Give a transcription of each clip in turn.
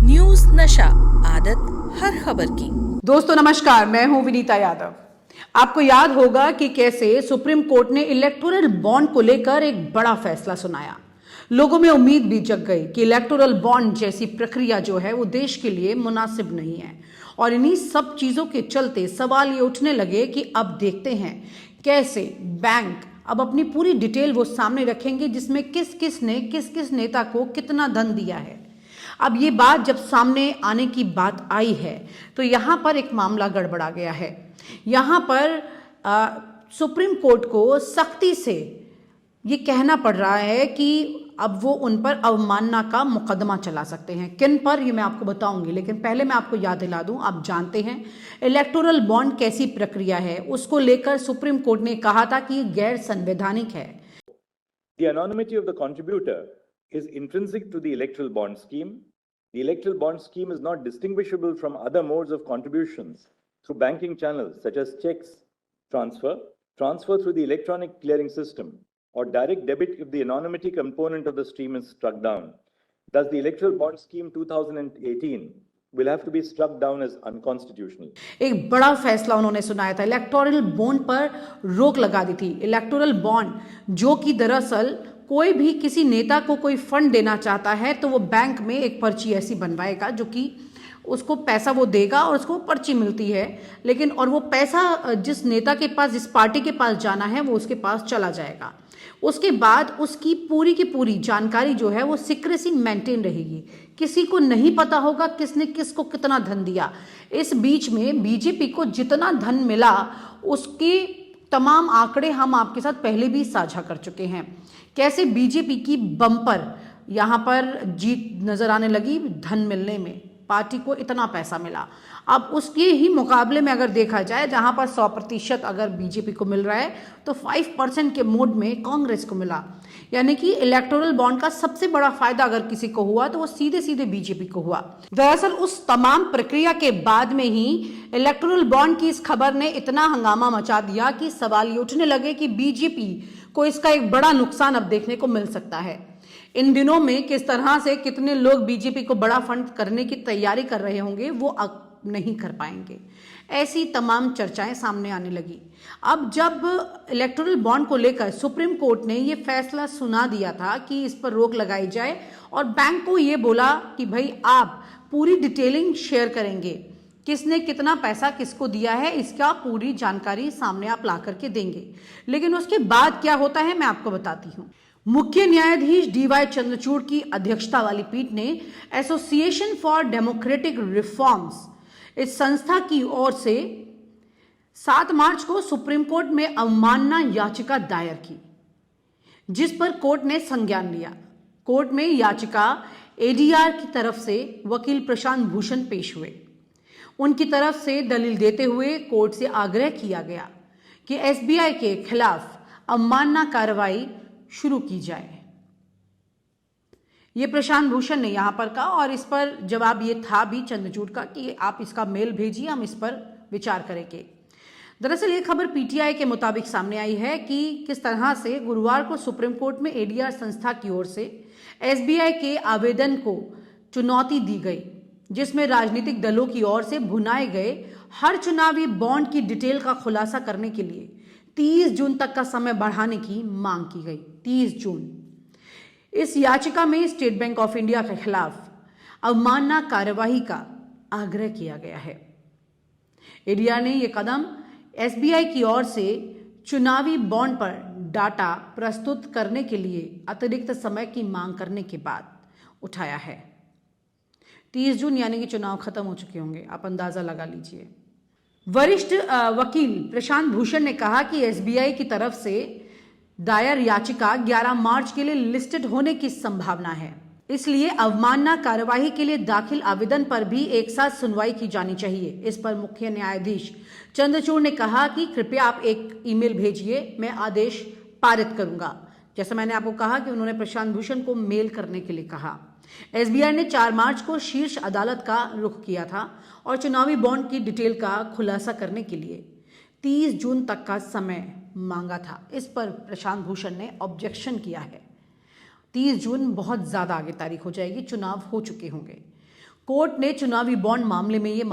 News नशा, आदत हर खबर की। दोस्तों नमस्कार, मैं हूं विनीता यादव। आपको याद होगा कि कैसे सुप्रीम कोर्ट ने इलेक्टोरल बॉन्ड को लेकर एक बड़ा फैसला सुनाया। लोगों में उम्मीद भी जग गई कि इलेक्टोरल बॉन्ड जैसी प्रक्रिया जो है वो देश के लिए मुनासिब नहीं है, और इन्हीं सब चीजों के चलते सवाल ये उठने लगे कि अब देखते हैं कैसे बैंक अब अपनी पूरी डिटेल वो सामने रखेंगे जिसमें किस किस ने किस किस नेता को कितना धन दिया है। अब ये बात जब सामने आने की बात आई है तो यहाँ पर एक मामला गड़बड़ा गया है। यहाँ पर सुप्रीम कोर्ट को सख्ती से ये कहना पड़ रहा है कि अब वो उन पर अवमानना का मुकदमा चला सकते हैं। किन पर ये मैं आपको बताऊंगी, लेकिन पहले मैं आपको याद दिला दूं, आप जानते हैं इलेक्टोरल बॉन्ड कैसी प्रक्रिया है। उसको लेकर सुप्रीम कोर्ट ने कहा था कि ये गैर संवैधानिक है। The anonymity of the contributor is intrinsic to the electoral bond scheme. The electoral bond scheme is not distinguishable from other modes of contributions through banking channels such as checks, transfer through the electronic clearing system, or direct debit if the anonymity component of the scheme is struck down. Thus, the electoral bond scheme 2018 will have to be struck down as unconstitutional. एक बड़ा फैसला उन्होंने सुनाया था, electoral bond पर रोक लगा दी थी। इलेक्टोरल बॉन्ड जो कि दरअसल कोई भी किसी नेता को कोई फंड देना चाहता है तो वो बैंक में एक पर्ची ऐसी बनवाएगा जो कि उसको पैसा वो देगा और उसको पर्ची मिलती है, लेकिन और वो पैसा जिस नेता के पास, जिस पार्टी के पास जाना है वो उसके पास चला जाएगा। उसके बाद उसकी पूरी की पूरी जानकारी जो है वो सीक्रेसी मेंटेन रहेगी, किसी को नहीं पता होगा किसने किसको कितना धन दिया। इस बीच में बीजेपी को जितना धन मिला उसके तमाम आंकड़े हम आपके साथ पहले भी साझा कर चुके हैं। कैसे बीजेपी की बम्पर यहाँ पर जीत नजर आने लगी धन मिलने में, पार्टी को इतना पैसा मिला। अब उसके ही मुकाबले में अगर देखा जाए, जहां पर 100% अगर बीजेपी को मिल रहा है तो 5% के मोड में कांग्रेस को मिला। यानी कि इलेक्टोरल बॉन्ड का सबसे बड़ा फायदा अगर किसी को हुआ तो वो सीधे सीधे बीजेपी को हुआ। दरअसल उस तमाम प्रक्रिया के बाद में ही इलेक्टोरल बॉन्ड की इस खबर ने इतना हंगामा मचा दिया कि सवाल ये उठने लगे कि बीजेपी को इसका एक बड़ा नुकसान अब देखने को मिल सकता है। इन दिनों में किस तरह से कितने लोग बीजेपी को बड़ा फंड करने की तैयारी कर रहे होंगे वो अब नहीं कर पाएंगे। ऐसी तमाम चर्चाएं सामने आने लगी। अब जब इलेक्टोरल बॉन्ड को लेकर सुप्रीम कोर्ट ने ये फैसला सुना दिया था कि इस पर रोक लगाई जाए और बैंक को ये बोला कि भाई आप पूरी डिटेलिंग शेयर करेंगे, किसने कितना पैसा किसको दिया है इसका पूरी जानकारी सामने आप ला करके देंगे। लेकिन उसके बाद क्या होता है मैं आपको बताती हूँ। मुख्य न्यायाधीश डीवाई चंद्रचूड़ की अध्यक्षता वाली पीठ ने एसोसिएशन फॉर डेमोक्रेटिक रिफॉर्म्स, इस संस्था की ओर से 7 मार्च को सुप्रीम कोर्ट में अवमानना याचिका दायर की, जिस पर कोर्ट ने संज्ञान लिया। कोर्ट में याचिका एडीआर की तरफ से वकील प्रशांत भूषण पेश हुए। उनकी तरफ से दलील देते हुए कोर्ट से आग्रह किया गया कि एसबीआई के खिलाफ अवमानना कार्रवाई शुरू की जाए। ये प्रशांत भूषण ने यहां पर कहा, और इस पर जवाब ये था भी चंद्रचूड़ का कि आप इसका मेल भेजिए, हम इस पर विचार करेंगे। दरअसल ये खबर पीटीआई के मुताबिक सामने आई है कि किस तरह से गुरुवार को सुप्रीम कोर्ट में एडीआर संस्था की ओर से एसबीआई के आवेदन को चुनौती दी गई, जिसमें राजनीतिक दलों की ओर से भुनाए गए हर चुनावी बॉन्ड की डिटेल का खुलासा करने के लिए 30 जून तक का समय बढ़ाने की मांग की गई। 30 जून। इस याचिका में स्टेट बैंक ऑफ इंडिया के खिलाफ अवमानना कार्यवाही का आग्रह किया गया है। एडीआर ने यह कदम एसबीआई की ओर से चुनावी बॉन्ड पर डाटा प्रस्तुत करने के लिए अतिरिक्त समय की मांग करने के बाद उठाया है। 30 जून यानी कि चुनाव खत्म हो चुके होंगे, आप अंदाजा लगा लीजिए। वरिष्ठ वकील प्रशांत भूषण ने कहा कि एसबीआई की तरफ से दायर याचिका 11 मार्च के लिए लिस्टेड होने की संभावना है, इसलिए अवमानना कार्यवाही के लिए दाखिल आवेदन पर भी एक साथ सुनवाई की जानी चाहिए। इस पर मुख्य न्यायाधीश चंद्रचूड़ ने कहा कि कृपया आप एक ईमेल भेजिए, मैं आदेश पारित करूंगा। जैसा मैंने आपको कहा कि उन्होंने प्रशांत भूषण को मेल करने के लिए कहा। एसबीआई ने 4 मार्च को शीर्ष अदालत का रुख किया था और चुनावी बॉन्ड की डिटेल का खुलासा करने के लिए 30 जून तक का समय मांगा था। इस पर प्रशांत भूषण ने ऑब्जेक्शन किया है। 30 जून बहुत ज़्यादा आगे तारीख हो जाएगी, चुनाव हो चुके होंगे। कोर्ट ने चुनावी बॉन्ड मामले में ये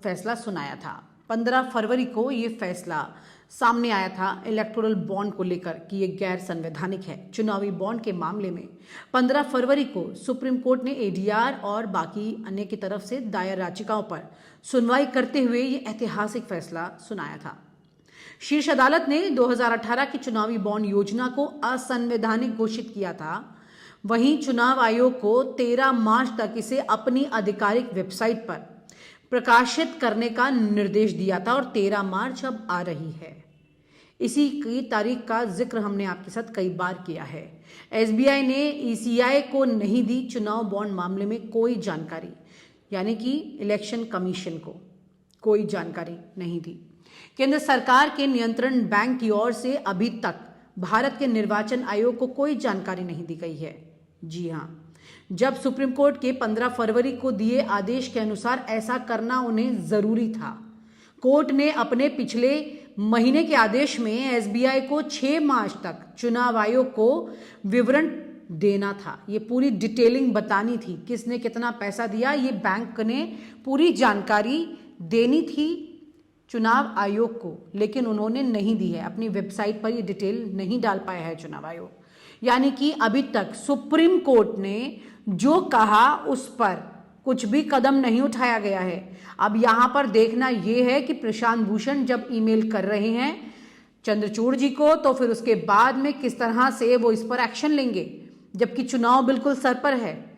फैसला सुनाया था। 15 फरवरी को ये फैसला सामने आया था इलेक्टोरल बॉन्ड को लेकर कि ये गैर संवैधानिक है। चुनावी बॉन्ड के मामले में 15 फरवरी को सुप्रीम कोर्ट ने एडीआर और बाकी अन्य की तरफ से दायर याचिकाओं पर सुनवाई करते हुए ये ऐतिहासिक फैसला सुनाया था। शीर्ष अदालत ने 2018 की चुनावी बॉन्ड योजना को असंवैधानिक घोषित किया था। वहीं चुनाव आयोग को 13 मार्च तक इसे अपनी आधिकारिक वेबसाइट पर प्रकाशित करने का निर्देश दिया था और 13 मार्च अब आ रही है। इसी की तारीख का जिक्र हमने आपके साथ कई बार किया है। एसबीआई ने ईसीआई को नहीं दी चुनाव बॉन्ड मामले में कोई जानकारी, यानी कि इलेक्शन कमीशन को कोई जानकारी नहीं दी। केंद्र सरकार के नियंत्रण बैंक की ओर से अभी तक भारत के निर्वाचन आयोग को कोई जानकारी नहीं दी गई है। जी हां, जब सुप्रीम कोर्ट के 15 फरवरी को दिए आदेश के अनुसार ऐसा करना उन्हें जरूरी था। कोर्ट ने अपने पिछले महीने के आदेश में एसबीआई को 6 मार्च तक चुनाव आयोग को विवरण देना था। ये पूरी डिटेलिंग बतानी थी, किसने कितना पैसा दिया, ये बैंक ने पूरी जानकारी देनी थी चुनाव आयोग को, लेकिन उन्होंने नहीं दी है। अपनी वेबसाइट पर ये डिटेल नहीं डाल पाया है चुनाव आयोग। यानी कि अभी तक सुप्रीम कोर्ट ने जो कहा उस पर कुछ भी कदम नहीं उठाया गया है। अब यहां पर देखना यह है कि प्रशांत भूषण जब ईमेल कर रहे हैं चंद्रचूड़ जी को, तो फिर उसके बाद में किस तरह से वो इस पर एक्शन लेंगे, जबकि चुनाव बिल्कुल सर पर है।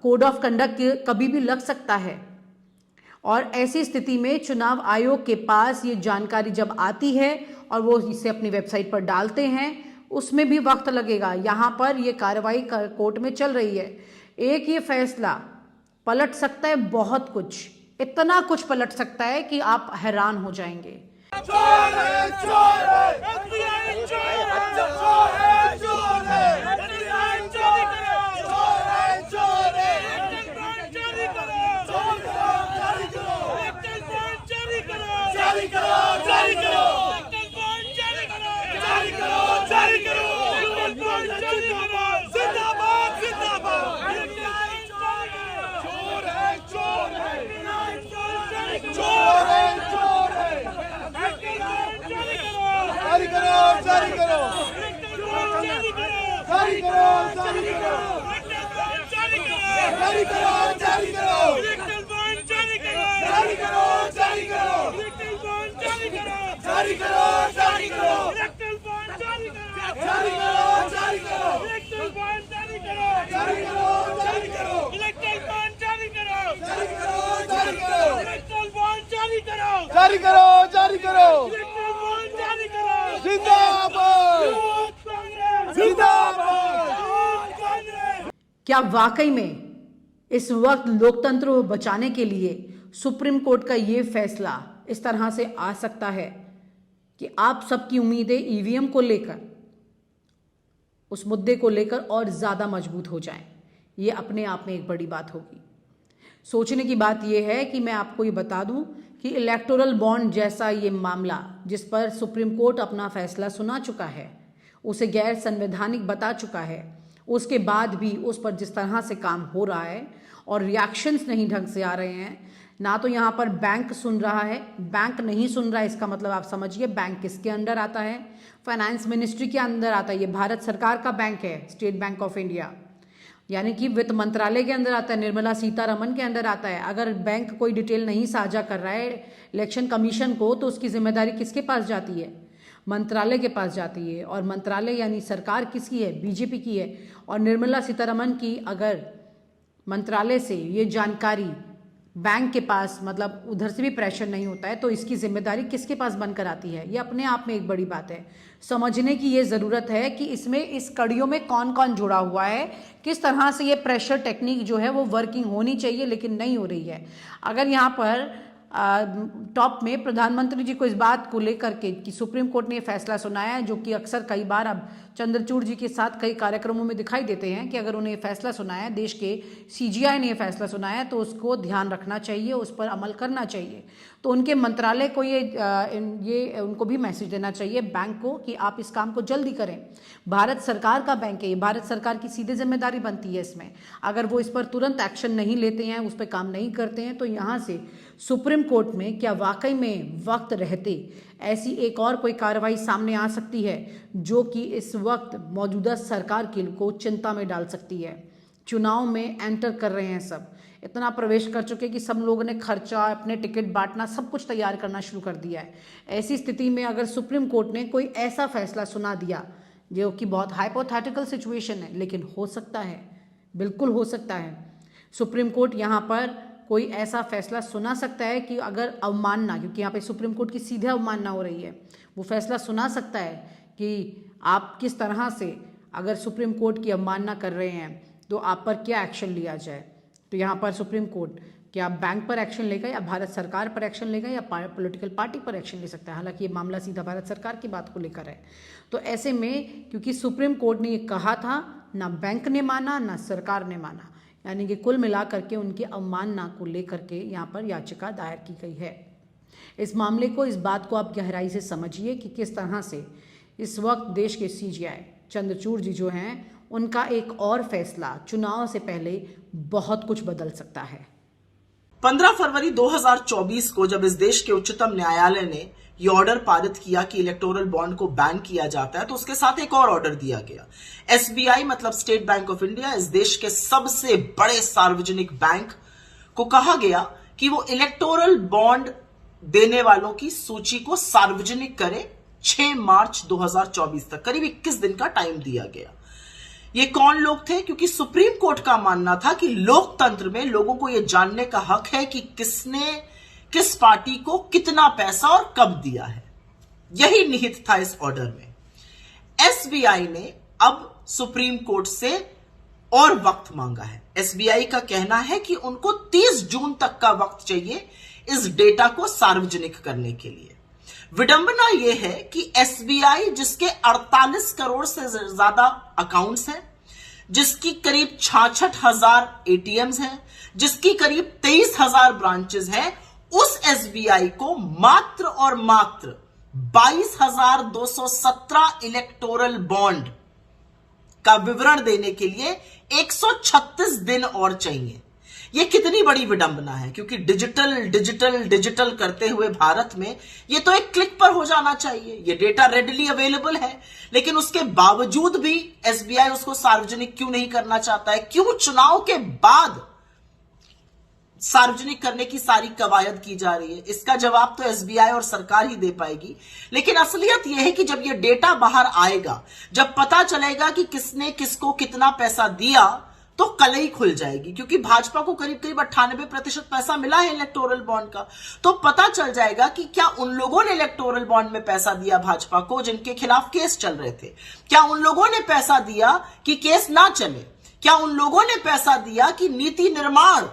कोड ऑफ कंडक्ट कभी भी लग सकता है और ऐसी स्थिति में चुनाव आयोग के पास ये जानकारी जब आती है और वो इसे अपनी वेबसाइट पर डालते हैं, उसमें भी वक्त लगेगा। यहाँ पर ये कार्रवाई कोर्ट में चल रही है। एक ये फैसला पलट सकता है बहुत कुछ, इतना कुछ पलट सकता है कि आप हैरान हो जाएंगे। चोर है, चोर है, FBI चोर है, चोर है, चोर है, FBI चोर है, चोर है, चोर है, जारी करो, जारी करो, जारी करो, जारी करो, जारी करो, जारी करो, जारी करो, जिंदाबाद, जिंदाबाद, चोर है, चोर है, चोर है, चोर है, जारी करो, जारी करो, जारी करो, जारी करो, जारी करो, जारी करो, जारी करो, जारी करो, जारी करो, जारी करो, जारी करो, जारी करो, जारी करो, जारी करो, जारी करो, जारी करो, जारी करो, जारी करो, जारी करो, जिंदाबाद, जिंदाबाद। क्या वाकई में इस वक्त लोकतंत्र को बचाने के लिए सुप्रीम कोर्ट का ये फैसला इस तरह से आ सकता है कि आप सबकी उम्मीदें ईवीएम को लेकर, उस मुद्दे को लेकर और ज़्यादा मजबूत हो जाएं? ये अपने आप में एक बड़ी बात होगी। सोचने की बात यह है कि मैं आपको ये बता दूं कि इलेक्टोरल बॉन्ड जैसा ये मामला जिस पर सुप्रीम कोर्ट अपना फैसला सुना चुका है, उसे गैर संवैधानिक बता चुका है, उसके बाद भी उस पर जिस तरह से काम हो रहा है और रिएक्शंस नहीं ढंग से आ रहे हैं, ना तो यहाँ पर बैंक सुन रहा है, बैंक नहीं सुन रहा है, इसका मतलब आप समझिए बैंक किसके अंडर आता है, फाइनेंस मिनिस्ट्री के अंदर आता है। ये भारत सरकार का बैंक है, स्टेट बैंक ऑफ इंडिया, यानी कि वित्त मंत्रालय के अंदर आता है, निर्मला सीतारमन के अंदर आता है। अगर बैंक कोई डिटेल नहीं साझा कर रहा है इलेक्शन कमीशन को, तो उसकी जिम्मेदारी किसके पास जाती है? मंत्रालय के पास जाती है। और मंत्रालय यानी सरकार किसकी है? बीजेपी की है। और निर्मला सीतारमन की अगर मंत्रालय से ये जानकारी बैंक के पास, मतलब उधर से भी प्रेशर नहीं होता है, तो इसकी जिम्मेदारी किसके पास बनकर आती है? ये अपने आप में एक बड़ी बात है। समझने की ये ज़रूरत है कि इसमें इस कड़ियों में कौन कौन जुड़ा हुआ है, किस तरह से ये प्रेशर टेक्निक जो है वो वर्किंग होनी चाहिए, लेकिन नहीं हो रही है। अगर यहाँ पर टॉप में प्रधानमंत्री जी को इस बात को लेकर के कि सुप्रीम कोर्ट ने ये फैसला सुनाया है, जो कि अक्सर कई बार अब चंद्रचूड़ जी के साथ कई कार्यक्रमों में दिखाई देते हैं कि अगर उन्हें ये फैसला सुनाया है, देश के सीजीआई ने ये फैसला सुनाया है, तो उसको ध्यान रखना चाहिए, उस पर अमल करना चाहिए। तो उनके मंत्रालय को ये उनको भी मैसेज देना चाहिए बैंक को कि आप इस काम को जल्दी करें। भारत सरकार का बैंक है ये, भारत सरकार की सीधे जिम्मेदारी बनती है इसमें। अगर वो इस पर तुरंत एक्शन नहीं लेते हैं, उस पर काम नहीं करते हैं, तो यहाँ से सुप्रीम कोर्ट में क्या वाकई में वक्त रहते ऐसी एक और कोई कार्रवाई सामने आ सकती है जो कि इस वक्त मौजूदा सरकार को चिंता में डाल सकती है। चुनाव में एंटर कर रहे हैं सब, इतना प्रवेश कर चुके कि सब लोगों ने खर्चा, अपने टिकट बांटना, सब कुछ तैयार करना शुरू कर दिया है। ऐसी स्थिति में अगर सुप्रीम कोर्ट ने कोई ऐसा फैसला सुना दिया, जो कि बहुत हाइपोथेटिकल सिचुएशन है, लेकिन हो सकता है, बिल्कुल हो सकता है, सुप्रीम कोर्ट यहाँ पर कोई ऐसा फैसला सुना सकता है कि अगर अवमानना, क्योंकि यहाँ पे सुप्रीम कोर्ट की सीधे अवमानना हो रही है, वो फैसला सुना सकता है कि आप किस तरह से अगर सुप्रीम कोर्ट की अवमानना कर रहे हैं तो आप पर क्या एक्शन लिया जाए। तो यहाँ पर सुप्रीम कोर्ट क्या बैंक पर एक्शन लेगा या भारत सरकार पर एक्शन लेगा या पॉलिटिकल पार्टी पर एक्शन ले सकता है। हालांकि ये मामला सीधा भारत सरकार की बात को लेकर है। तो ऐसे में क्योंकि सुप्रीम कोर्ट ने ये कहा था, ना बैंक ने माना ना सरकार ने माना, यानी कि कुल मिलाकर के उनकी अवमानना को लेकर के यहाँ पर याचिका दायर की गई है। इस मामले को, इस बात को आप गहराई से समझिए कि किस तरह से इस वक्त देश के सीजीआई चंद्रचूड़ जी जो हैं, उनका एक और फैसला चुनाव से पहले बहुत कुछ बदल सकता है। 15 फरवरी 2024 को जब इस देश के उच्चतम न्यायालय ने ये ऑर्डर पारित किया कि इलेक्टोरल बॉन्ड को बैन किया जाता है, तो उसके साथ एक और ऑर्डर दिया गया। एसबीआई मतलब स्टेट बैंक ऑफ इंडिया, इस देश के सबसे बड़े सार्वजनिक बैंक को कहा गया कि वो इलेक्टोरल बॉन्ड देने वालों की सूची को सार्वजनिक करे 6 मार्च 2024 तक। करीब 21 दिन का टाइम दिया गया। ये कौन लोग थे? क्योंकि सुप्रीम कोर्ट का मानना था कि लोकतंत्र में लोगों को यह जानने का हक है कि किसने किस पार्टी को कितना पैसा और कब दिया है। यही निहित था इस ऑर्डर में। एसबीआई ने अब सुप्रीम कोर्ट से और वक्त मांगा है। एसबीआई का कहना है कि उनको 30 जून तक का वक्त चाहिए इस डेटा को सार्वजनिक करने के लिए। विडंबना यह है कि एसबीआई, जिसके 48 करोड़ से ज्यादा अकाउंट्स हैं, जिसकी करीब 66,000 एटीएम्स हैं, जिसकी करीब 23,000 ब्रांचेस हैं, उस एसबीआई को मात्र और मात्र 22,217 इलेक्टोरल बॉन्ड का विवरण देने के लिए 136 दिन और चाहिए। यह कितनी बड़ी विडंबना है, क्योंकि डिजिटल करते हुए भारत में यह तो एक क्लिक पर हो जाना चाहिए। यह डेटा रेडिली अवेलेबल है, लेकिन उसके बावजूद भी एसबीआई उसको सार्वजनिक क्यों नहीं करना चाहता है? क्यों चुनाव के बाद सार्वजनिक करने की सारी कवायद की जा रही है? इसका जवाब तो एसबीआई और सरकार ही दे पाएगी। लेकिन असलियत यह है कि जब यह डेटा बाहर आएगा, जब पता चलेगा कि किसने किसको कितना पैसा दिया, तो कलई खुल जाएगी। क्योंकि भाजपा को करीब 98% पैसा मिला है इलेक्टोरल बॉन्ड का। तो पता चल जाएगा कि क्या उन लोगों ने इलेक्टोरल बॉन्ड में पैसा दिया भाजपा को जिनके खिलाफ केस चल रहे थे? क्या उन लोगों ने पैसा दिया कि केस ना चले? क्या उन लोगों ने पैसा दिया कि नीति निर्माण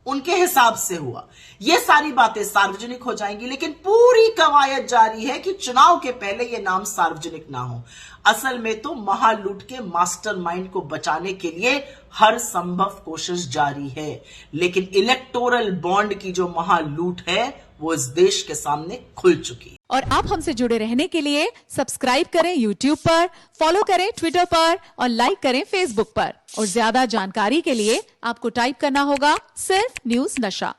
उनके हिसाब से हुआ? ये सारी बातें सार्वजनिक हो जाएंगी, लेकिन पूरी कवायद जारी है कि चुनाव के पहले ये नाम सार्वजनिक ना हो। असल में तो महालूट के मास्टरमाइंड को बचाने के लिए हर संभव कोशिश जारी है, लेकिन इलेक्टोरल बॉन्ड की जो महालूट है वो इस देश के सामने खुल चुकी है। और आप हमसे जुड़े रहने के लिए सब्सक्राइब करें YouTube पर, फॉलो करें Twitter पर और लाइक करें Facebook पर। और ज्यादा जानकारी के लिए आपको टाइप करना होगा सिर्फ न्यूज़ नशा।